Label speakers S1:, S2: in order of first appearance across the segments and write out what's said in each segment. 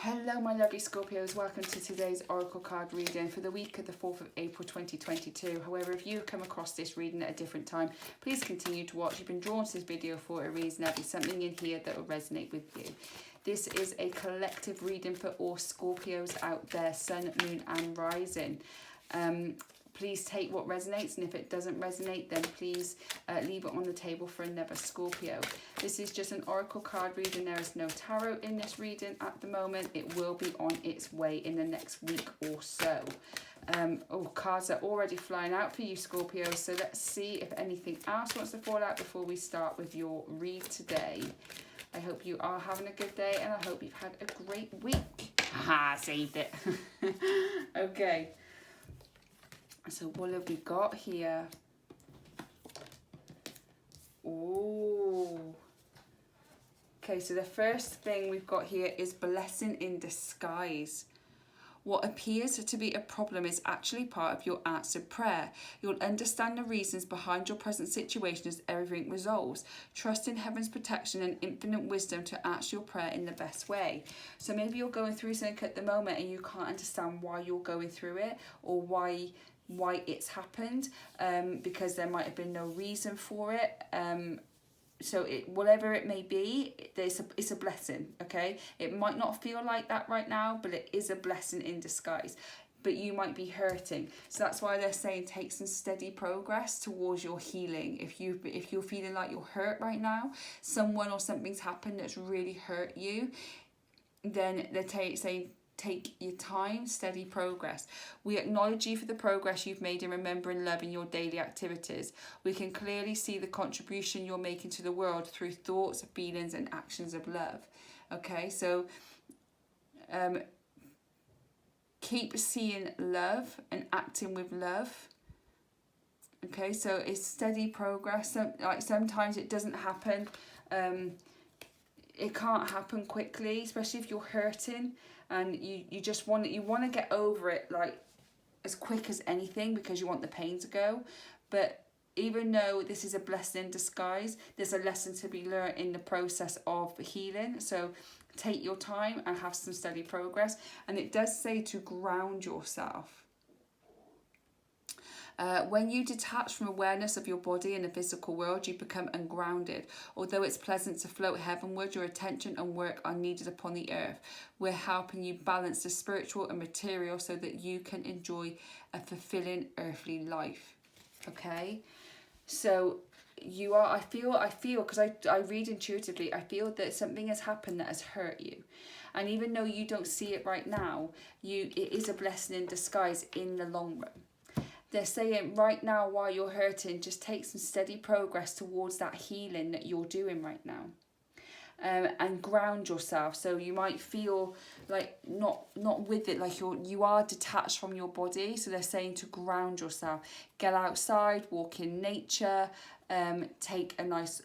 S1: Hello my lovely Scorpios, welcome to today's Oracle card reading for the week of the 4th of April 2022. However, if you come across this reading at a different time, please continue to watch. You've been drawn to this video for a reason. There'll be something in here that will resonate with you. This is a collective reading for all Scorpios out there, Sun, Moon and Rising. Please take what resonates, and if it doesn't resonate, then please leave it on the table for another Scorpio. This is just an oracle card reading. There is no tarot in this reading at the moment. It will be on its way in the next week or so. Cards are already flying out for you, Scorpios. So let's see if anything else wants to fall out before we start with your read today. I hope you are having a good day, and I hope you've had a great week. Haha, saved it. Okay. So what have we got here? Ooh. Okay, so the first thing we've got here is blessing in disguise. What appears to be a problem is actually part of your answered prayer. You'll understand the reasons behind your present situation as everything resolves. Trust in heaven's protection and infinite wisdom to answer your prayer in the best way. So maybe you're going through something at the moment and you can't understand why you're going through it, or why it's happened, because there might have been no reason for it. So whatever it may be, it's a blessing, okay? It might not feel like that right now, but it is a blessing in disguise. But you might be hurting. So that's why they're saying take some steady progress towards your healing. If you're feeling like you're hurt right now, someone or something's happened that's really hurt you, then they're saying take your time, steady progress. We acknowledge you for the progress you've made in remembering love in your daily activities. We can clearly see the contribution you're making to the world through thoughts, feelings and actions of love. Okay, so keep seeing love and acting with love. Okay, so it's steady progress. Like sometimes it doesn't happen. It can't happen quickly, especially if you're hurting. And you want to get over it like as quick as anything, because you want the pain to go. But even though this is a blessing in disguise, there's a lesson to be learned in the process of healing. So take your time and have some steady progress. And it does say to ground yourself. When you detach from awareness of your body and the physical world, you become ungrounded. Although it's pleasant to float heavenward, your attention and work are needed upon the earth. We're helping you balance the spiritual and material so that you can enjoy a fulfilling earthly life. Okay? So you are, I feel, because I read intuitively, I feel that something has happened that has hurt you. And even though you don't see it right now, it is a blessing in disguise in the long run. They're saying right now, while you're hurting, just take some steady progress towards that healing that you're doing right now. And ground yourself. So you might feel like not with it, like you are detached from your body. So they're saying to ground yourself. Get outside, walk in nature, take a nice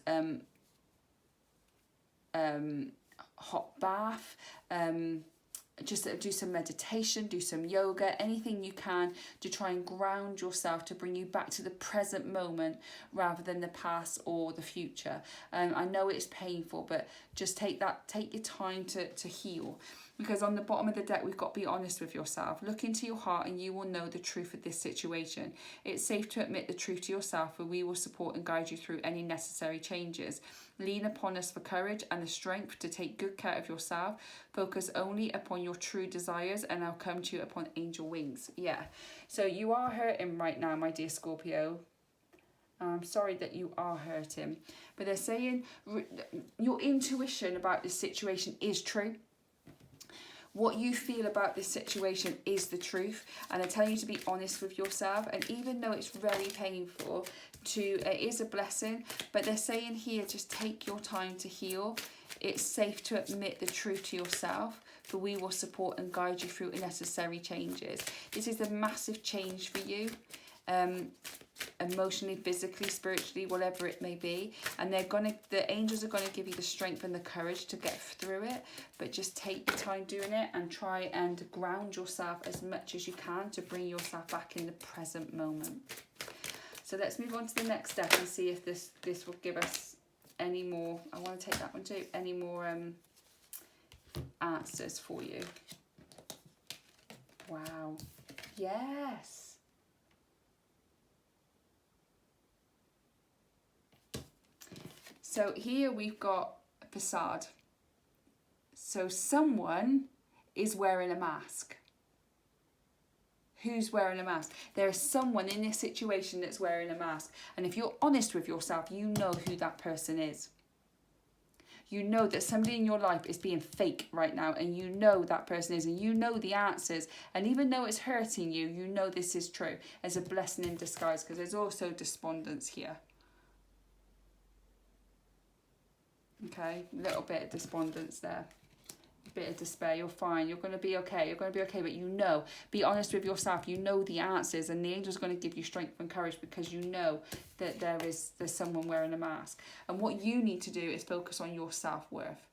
S1: hot bath, just do some meditation, do some yoga, anything you can to try and ground yourself, to bring you back to the present moment rather than the past or the future. I know it's painful, but just take your time to heal. Because on the bottom of the deck, we've got to be honest with yourself. Look into your heart and you will know the truth of this situation. It's safe to admit the truth to yourself, and we will support and guide you through any necessary changes. Lean upon us for courage and the strength to take good care of yourself. Focus only upon your true desires, and I'll come to you upon angel wings. Yeah, so you are hurting right now, my dear Scorpio. I'm sorry that you are hurting. But they're saying your intuition about this situation is true. What you feel about this situation is the truth, and they're telling you to be honest with yourself. And even though it's very painful, it is a blessing. But they're saying here, just take your time to heal. It's safe to admit the truth to yourself, for we will support and guide you through necessary changes. This is a massive change for you. Emotionally, physically, spiritually, whatever it may be, and the angels are gonna give you the strength and the courage to get through it. But just take your time doing it and try and ground yourself as much as you can to bring yourself back in the present moment. So let's move on to the next step and see if this will give us any more. I want to take that one too. Any more answers for you. Wow. Yes. So here we've got a facade. So someone is wearing a mask. Who's wearing a mask? There is someone in this situation that's wearing a mask. And if you're honest with yourself, you know who that person is. You know that somebody in your life is being fake right now, and you know that person is, and you know the answers. And even though it's hurting you, you know this is true. As a blessing in disguise, because there's also despondence here. Okay, a little bit of despondence there. A bit of despair. You're fine. You're going to be okay. You're going to be okay. But you know, be honest with yourself. You know the answers, and the angel's going to give you strength and courage because you know that there's someone wearing a mask. And what you need to do is focus on your self-worth.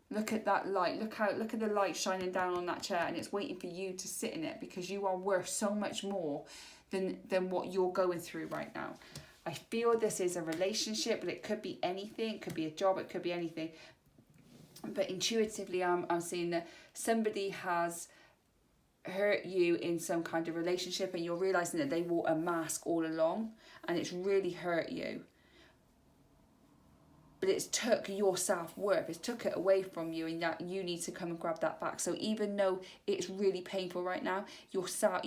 S1: Look at that light. Look at the light shining down on that chair, and it's waiting for you to sit in it because you are worth so much more than what you're going through right now. I feel this is a relationship, but it could be anything. It could be a job. It could be anything. But intuitively, I'm seeing that somebody has hurt you in some kind of relationship, and you're realising that they wore a mask all along, and it's really hurt you. But it's took your self-worth. It's took it away from you, and that you need to come and grab that back. So even though it's really painful right now, you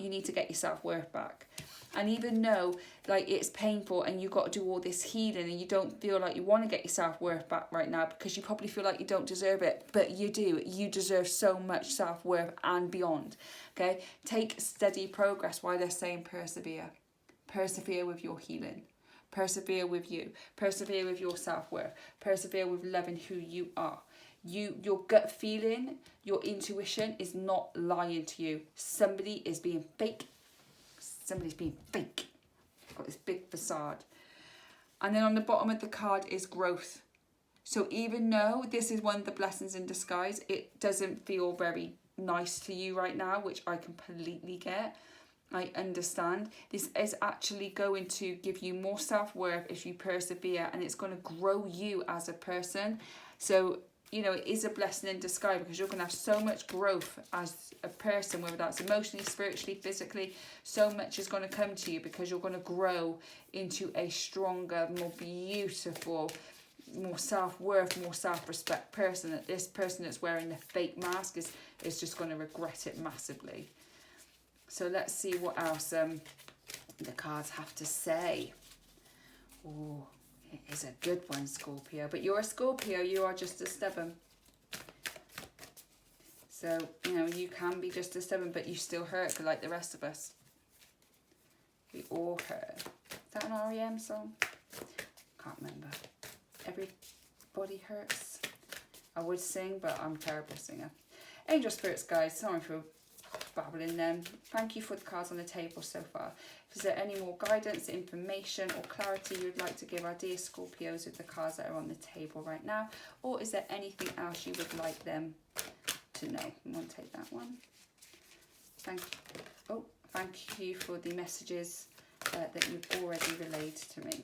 S1: need to get your self-worth back. And even though it's painful and you've got to do all this healing and you don't feel like you want to get your self-worth back right now because you probably feel like you don't deserve it, but you do. You deserve so much self-worth and beyond. Okay? Take steady progress. Why they're saying persevere. Persevere with your healing. Persevere with you. Persevere with your self-worth. Persevere with loving who you are. Your gut feeling, your intuition is not lying to you. Somebody is being fake. Somebody's being fake. Got this big facade. And then on the bottom of the card is growth. So even though this is one of the blessings in disguise, it doesn't feel very nice to you right now, which I completely get. I understand. This is actually going to give you more self-worth if you persevere, and it's going to grow you as a person. So, it is a blessing in disguise because you're going to have so much growth as a person, whether that's emotionally, spiritually, physically. So much is going to come to you because you're going to grow into a stronger, more beautiful, more self-worth, more self-respect person. That this person that's wearing the fake mask is just going to regret it massively. So let's see what else the cards have to say. Oh, it is a good one, Scorpio. But you're a Scorpio, you are just as stubborn. So, you can be just as stubborn, but you still hurt like the rest of us. We all hurt. Is that an REM song? Can't remember. Everybody hurts. I would sing, but I'm a terrible singer. Angel spirits, guys, sorry for babbling them. Thank you for the cards on the table so far. Is there any more guidance, information or clarity you'd like to give our dear Scorpios with the cards that are on the table right now? Or is there anything else you would like them to know? I'm going to take that one. Thank you for the messages that you've already relayed to me.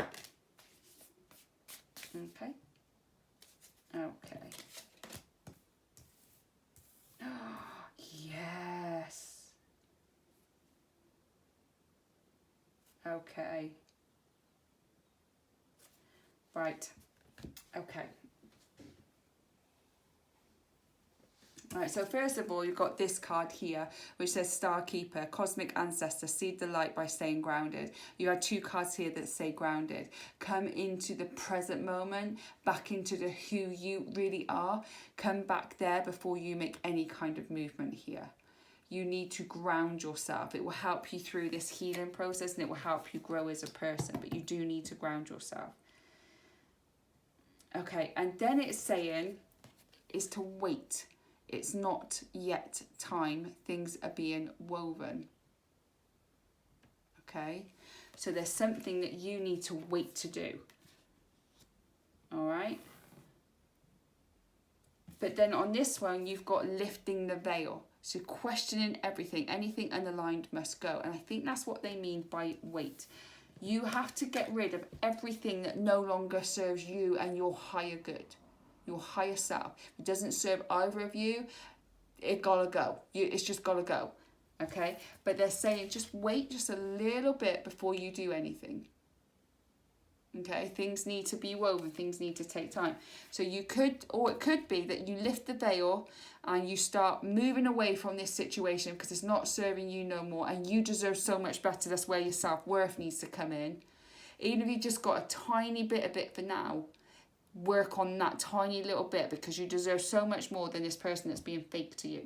S1: Okay. Okay. Yes. Okay. Right. Okay. Alright, so first of all, you've got this card here, which says Star Keeper, Cosmic Ancestor, seed the light by staying grounded. You have two cards here that say grounded. Come into the present moment, back into the who you really are. Come back there before you make any kind of movement here. You need to ground yourself. It will help you through this healing process and it will help you grow as a person, but you do need to ground yourself. Okay, and then it's saying is to wait. It's not yet time. Things are being woven. Okay, so there's something that you need to wait to do. All right. But then on this one, you've got lifting the veil. So questioning everything, anything unaligned must go. And I think that's what they mean by wait. You have to get rid of everything that no longer serves you and your higher good. your higher self. If it doesn't serve either of you, it gotta go. It's just gotta go. Okay? But they're saying just wait just a little bit before you do anything. Okay, things need to be woven, things need to take time. So you could, or it could be that you lift the veil and you start moving away from this situation because it's not serving you no more, and you deserve so much better. That's where your self-worth needs to come in. Even if you just got a tiny bit of it for now, work on that tiny little bit, because you deserve so much more than this person that's being fake to you.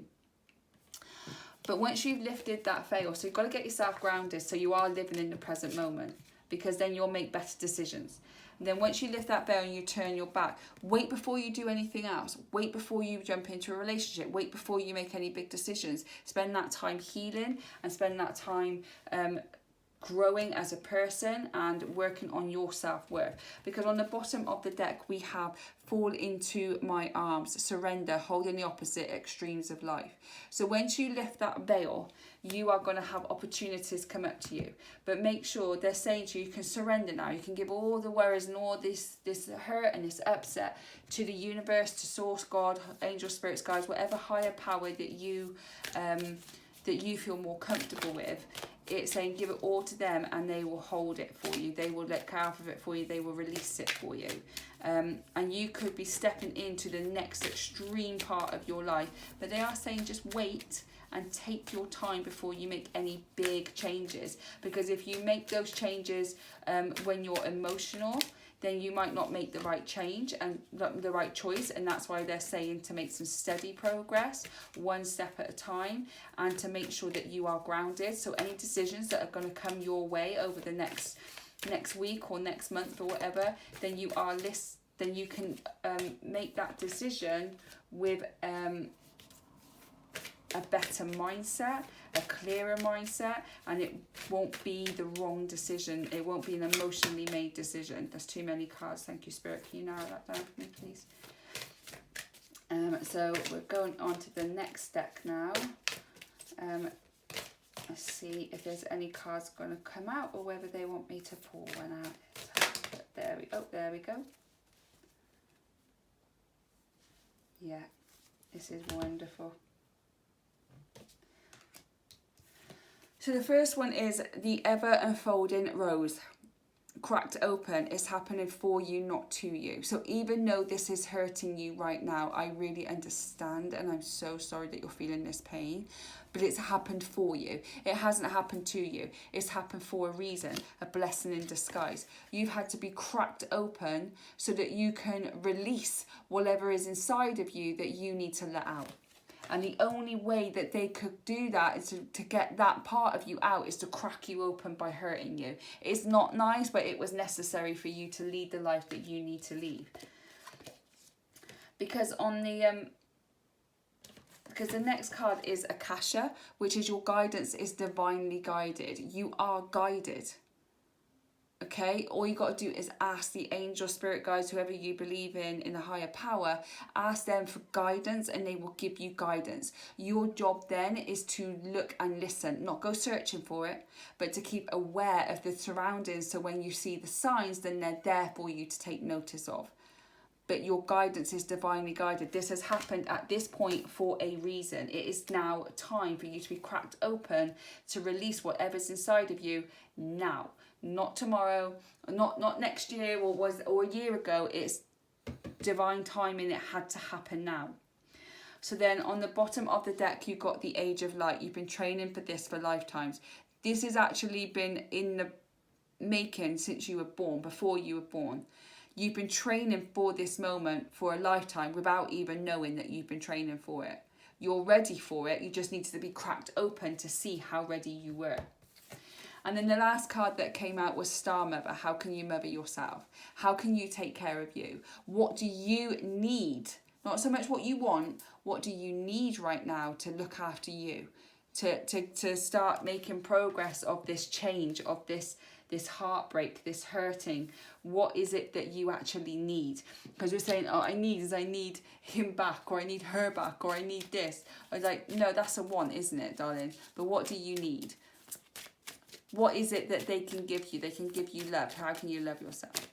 S1: But once you've lifted that veil, so you've got to get yourself grounded so you are living in the present moment, because then you'll make better decisions. And then once you lift that veil and you turn your back, wait before you do anything else. Wait before you jump into a relationship. Wait before you make any big decisions. Spend that time healing and spend that time growing as a person and working on your self-worth. Because on the bottom of the deck we have fall into my arms, surrender, holding the opposite extremes of life. So once you lift that veil, you are going to have opportunities come up to you. But make sure, they're saying to you, you can surrender now. You can give all the worries and all this hurt and this upset to the universe, to source, God, angels, spirits, guides, whatever higher power that you feel more comfortable with. It's saying give it all to them and they will hold it for you. They will let go of it for you. They will release it for you. And you could be stepping into the next extreme part of your life. But they are saying just wait and take your time before you make any big changes. Because if you make those changes when you're emotional, then you might not make the right change and the right choice. And that's why they're saying to make some steady progress, one step at a time, and to make sure that you are grounded. So any decisions that are going to come your way over the next week or next month or whatever, then you can make that decision with a better mindset, a clearer mindset, and it won't be the wrong decision. It won't be an emotionally made decision. There's too many cards. Thank you, Spirit. Can you narrow that down for me, please? So we're going on to the next deck now. Let's see if there's any cards going to come out or whether they want me to pull one out. There we go. Yeah, this is wonderful. So the first one is the ever unfolding rose. Cracked open. It's happening for you, not to you. So even though this is hurting you right now, I really understand, and I'm so sorry that you're feeling this pain, but it's happened for you. It hasn't happened to you. It's happened for a reason, a blessing in disguise. You've had to be cracked open so that you can release whatever is inside of you that you need to let out. And the only way that they could do that is to get that part of you out, is to crack you open by hurting you. It's not nice, but it was necessary for you to lead the life that you need to lead. Because on the because the next card is Akasha, which is your guidance is divinely guided. You are guided. Okay, all you got to do is ask the angel, spirit guides, whoever you believe in a higher power, ask them for guidance and they will give you guidance. Your job then is to look and listen, not go searching for it, but to keep aware of the surroundings. So when you see the signs, then they're there for you to take notice of. But your guidance is divinely guided. This has happened at this point for a reason. It is now time for you to be cracked open, to release whatever's inside of you now. Not tomorrow, not next year or a year ago. It's divine timing. It had to happen now. So then on the bottom of the deck, you've got the Age of Light. You've been training for this for lifetimes. This has actually been in the making since you were born, before you were born. You've been training for this moment for a lifetime without even knowing that you've been training for it. You're ready for it. You just need to be cracked open to see how ready you were. And then the last card that came out was Star Mother. How can you mother yourself? How can you take care of you? What do you need? Not so much what you want. What do you need right now to look after you? To start making progress of this change, of this heartbreak, this hurting. What is it that you actually need? Because you're saying, I need him back, or I need her back, or I need this. I was like, no, that's a want, isn't it, darling? But what do you need? What is it that they can give you? They can give you love. How can you love yourself?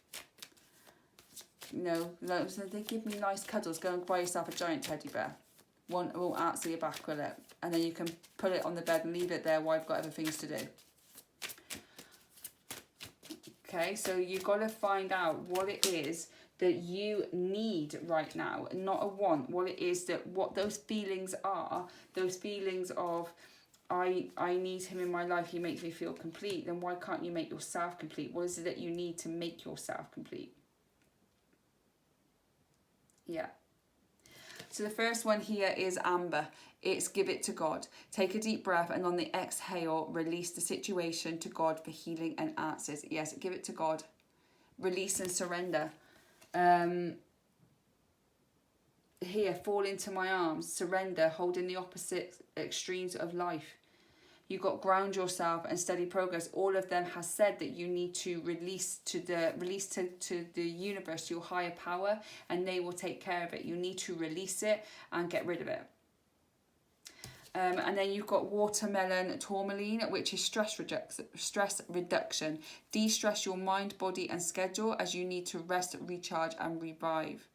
S1: you know, they give me nice cuddles. Go and buy yourself a giant teddy bear. One won't answer your back, will it? And then you can put it on the bed and leave it there while I've got other things to do. Okay, so you've got to find out what it is that you need right now, not a want. What it is that, what those feelings are, those feelings of, I need him in my life, he makes me feel complete. Then why can't you make yourself complete? What is it that you need to make yourself complete? Yeah. So the first one here is Amber. It's give it to God. Take a deep breath and on the exhale, release the situation to God for healing and answers. Yes, give it to God. Release and surrender. Here, fall into my arms. Surrender, holding the opposite extremes of life. You've got ground yourself and steady progress. All of them has said that you need to release to the universe, your higher power, and they will take care of it. You need to release it and get rid of it. And then you've got watermelon tourmaline, which is stress reduction. De-stress your mind, body and schedule as you need to rest, recharge and revive.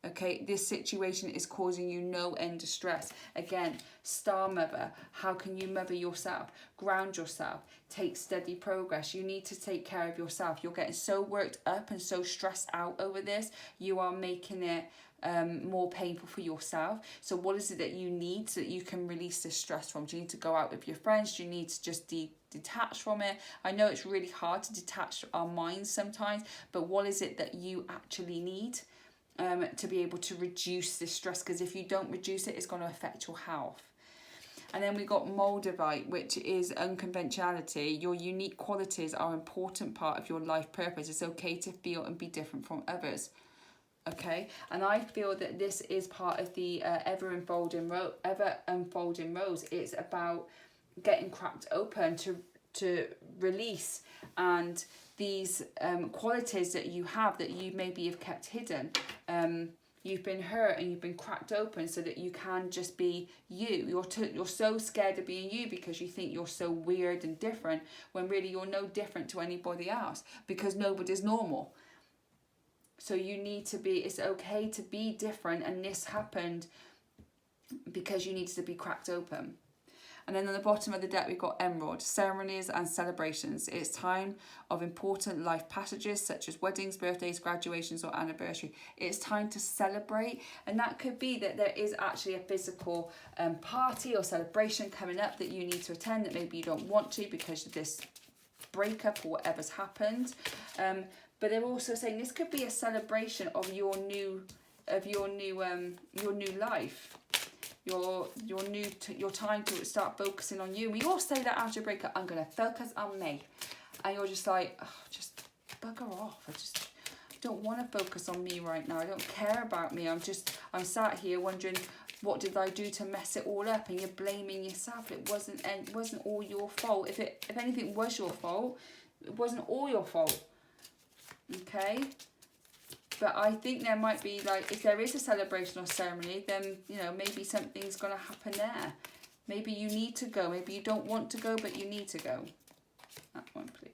S1: Okay, this situation is causing you no end of stress. Again, star mother, how can you mother yourself? Ground yourself, take steady progress. You need to take care of yourself. You're getting so worked up and so stressed out over this. You are making it more painful for yourself. So what is it that you need so that you can release this stress from? Do you need to go out with your friends? Do you need to just detach from it? I know it's really hard to detach our minds sometimes, but what is it that you actually need to be able to reduce this stress? Because if you don't reduce it, it's going to affect your health. And then we got Moldavite, which is unconventionality. Your unique qualities are an important part of your life purpose. It's okay to feel and be different from others. Okay, and I feel that this is part of the ever unfolding rose. It's about getting cracked open to release, and these qualities that you have that you maybe have kept hidden. You've been hurt and you've been cracked open so that you can just be you. You're so scared of being you because you think you're so weird and different, when really you're no different to anybody else, because nobody's normal. So you need to be, it's okay to be different, and this happened because you needed to be cracked open. And then on the bottom of the deck, we've got Emerald, ceremonies and celebrations. It's time of important life passages such as weddings, birthdays, graduations or anniversary. It's time to celebrate, and that could be that there is actually a physical party or celebration coming up that you need to attend that maybe you don't want to because of this breakup or whatever's happened. But they're also saying this could be a celebration of your new life. Your time to start focusing on you. We all say that after a breakup, I'm going to focus on me. And you're just like, oh, just bugger off. I don't want to focus on me right now. I don't care about me. I'm sat here wondering, what did I do to mess it all up? And you're blaming yourself. It wasn't all your fault. If anything was your fault, it wasn't all your fault. Okay? But I think there might be, like, if there is a celebration or ceremony, then, you know, maybe something's going to happen there. Maybe you need to go. Maybe you don't want to go, but you need to go. That one, please.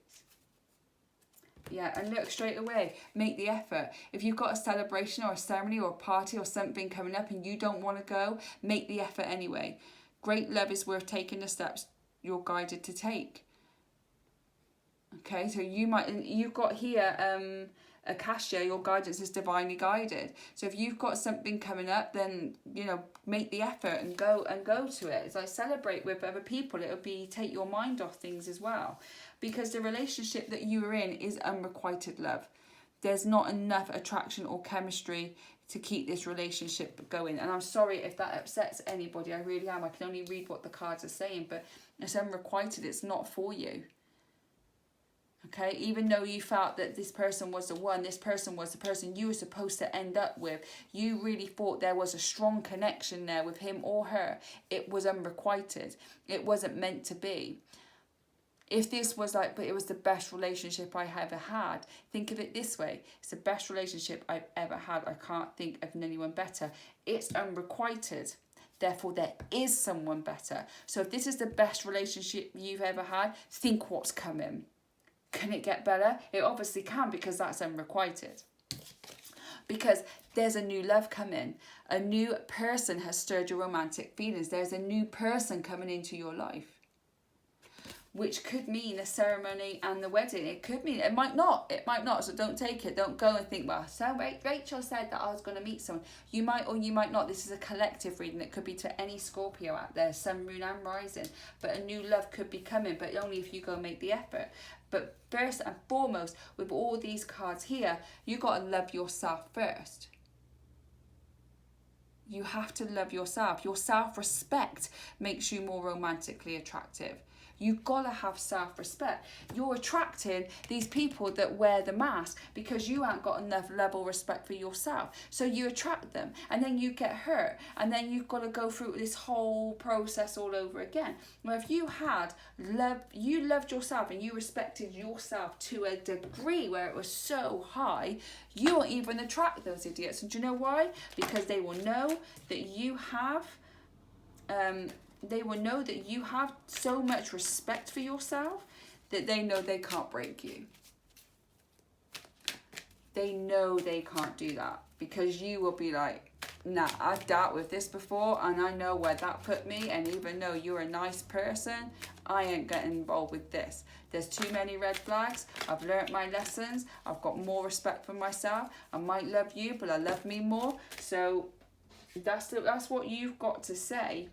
S1: Yeah, and look, straight away, make the effort. If you've got a celebration or a ceremony or a party or something coming up and you don't want to go, make the effort anyway. Great love is worth taking the steps you're guided to take. Okay, so you've got here, Akasha, your guidance is divinely guided. So if you've got something coming up, then, you know, make the effort and go to it. It's like celebrate with other people. It'll be take your mind off things as well, because the relationship that you are in is unrequited love. There's not enough attraction or chemistry to keep this relationship going. And I'm sorry if that upsets anybody. I really am. I can only read what the cards are saying, but it's unrequited. It's not for you. Okay, even though you felt that this person was the one, this person was the person you were supposed to end up with, you really thought there was a strong connection there with him or her, it was unrequited. It wasn't meant to be. If this was like, but it was the best relationship I ever had, think of it this way. It's the best relationship I've ever had. I can't think of anyone better. It's unrequited. Therefore, there is someone better. So if this is the best relationship you've ever had, think what's coming. Can it get better? It obviously can, because that's unrequited. because there's a new love coming. A new person has stirred your romantic feelings. There's a new person coming into your life, which could mean a ceremony and the wedding. It could mean, it might not, so don't take it. Don't go and think, well, so Rachel said that I was going to meet someone. You might or you might not. This is a collective reading. It could be to any Scorpio out there, sun, moon and rising. But a new love could be coming, but only if you go and make the effort. But first and foremost, with all these cards here, you got to love yourself first. You have to love yourself. Your self-respect makes you more romantically attractive. You've got to have self-respect. You're attracting these people that wear the mask because you haven't got enough level respect for yourself. So you attract them and then you get hurt and then you've got to go through this whole process all over again. Well, if you had love, you loved yourself and you respected yourself to a degree where it was so high, you won't even attract those idiots. And do you know why? Because they will know that you have so much respect for yourself that they know they can't break you. They know they can't do that because you will be like, nah, I've dealt with this before and I know where that put me, and even though you're a nice person, I ain't getting involved with this. There's too many red flags. I've learnt my lessons. I've got more respect for myself. I might love you, but I love me more. So that's what you've got to say.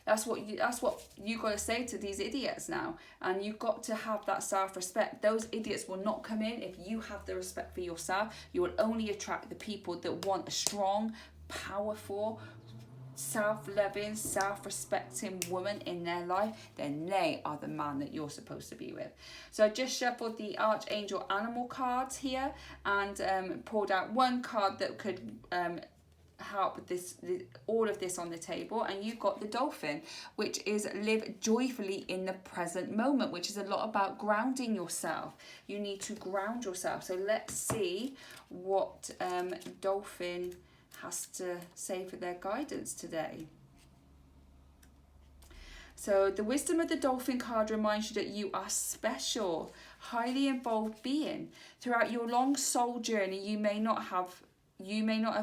S1: That's what you got to say to these idiots now, and you've got to have that self-respect. Those idiots will not come in if you have the respect for yourself. You will only attract the people that want a strong, powerful, self-loving, self-respecting woman in their life. Then they are the man that you're supposed to be with. So I just shuffled the Archangel Animal cards here and pulled out one card that could help with all of this on the table, and you've got the Dolphin, which is live joyfully in the present moment, which is a lot about grounding yourself. You need to ground yourself. So let's see what Dolphin has to say for their guidance today. So the wisdom of the Dolphin card reminds you that you are special, highly involved being. Throughout your long soul journey, you may not have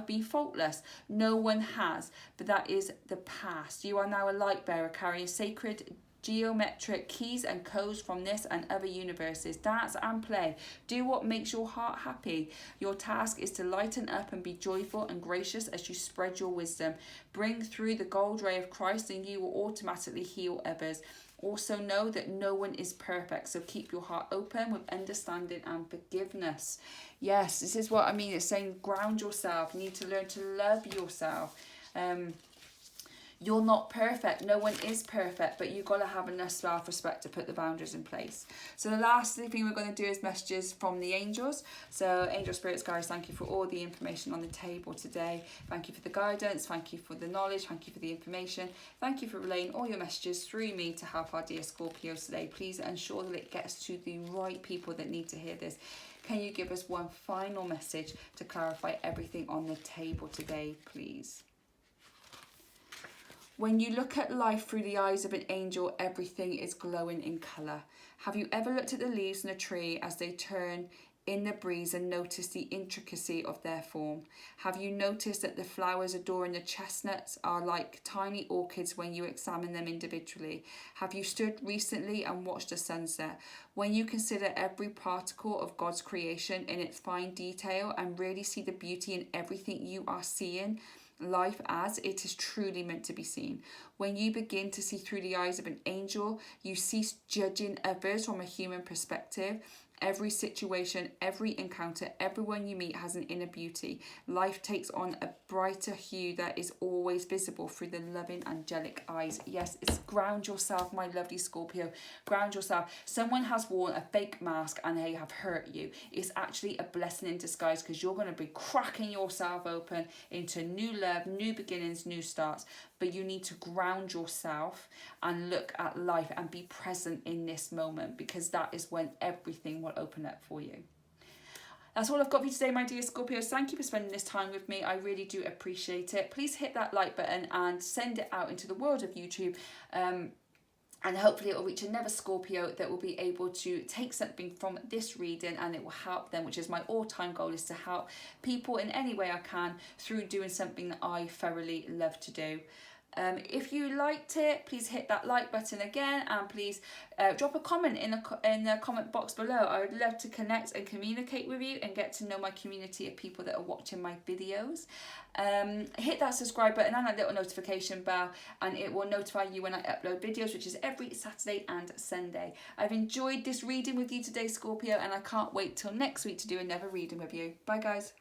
S1: been faultless. No one has, but that is the past. You are now a light bearer carrying sacred geometric keys and codes from this and other universes. Dance and play. Do what makes your heart happy. Your task is to lighten up and be joyful and gracious as you spread your wisdom. Bring through the gold ray of Christ and you will automatically heal others. Also know that no one is perfect, so keep your heart open with understanding and forgiveness. Yes, this is what I mean. It's saying ground yourself. You need to learn to love yourself. You're not perfect. No one is perfect, but you've got to have enough self-respect to put the boundaries in place. So the last thing we're going to do is messages from the angels. So angel spirits, guys, thank you for all the information on the table today. Thank you for the guidance. Thank you for the knowledge. Thank you for the information. Thank you for relaying all your messages through me to help our dear Scorpios today. Please ensure that it gets to the right people that need to hear this. Can you give us one final message to clarify everything on the table today, please? When you look at life through the eyes of an angel, everything is glowing in colour. Have you ever looked at the leaves in a tree as they turn in the breeze and noticed the intricacy of their form? Have you noticed that the flowers adoring the chestnuts are like tiny orchids when you examine them individually? Have you stood recently and watched a sunset? When you consider every particle of God's creation in its fine detail and really see the beauty in everything you are seeing, life as it is truly meant to be seen. When you begin to see through the eyes of an angel, you cease judging others from a human perspective. Every situation, every encounter, everyone you meet has an inner beauty. Life takes on a brighter hue that is always visible through the loving angelic eyes. Yes, it's ground yourself, my lovely Scorpio. Ground yourself. Someone has worn a fake mask and they have hurt you. It's actually a blessing in disguise because you're going to be cracking yourself open into new love, new beginnings, new starts. But you need to ground yourself and look at life and be present in this moment, because that is when everything will open up for you. That's all I've got for you today, my dear Scorpios. Thank you for spending this time with me. I really do appreciate it. Please hit that like button and send it out into the world of YouTube. And hopefully it will reach another Scorpio that will be able to take something from this reading and it will help them, which is my all-time goal, is to help people in any way I can through doing something that I thoroughly love to do. If you liked it, please hit that like button again, and please drop a comment in the comment box below. I would love to connect and communicate with you and get to know my community of people that are watching my videos. Hit that subscribe button and that little notification bell, and it will notify you when I upload videos, which is every Saturday and Sunday. I've enjoyed this reading with you today, Scorpio, and I can't wait till next week to do another reading with you. Bye guys.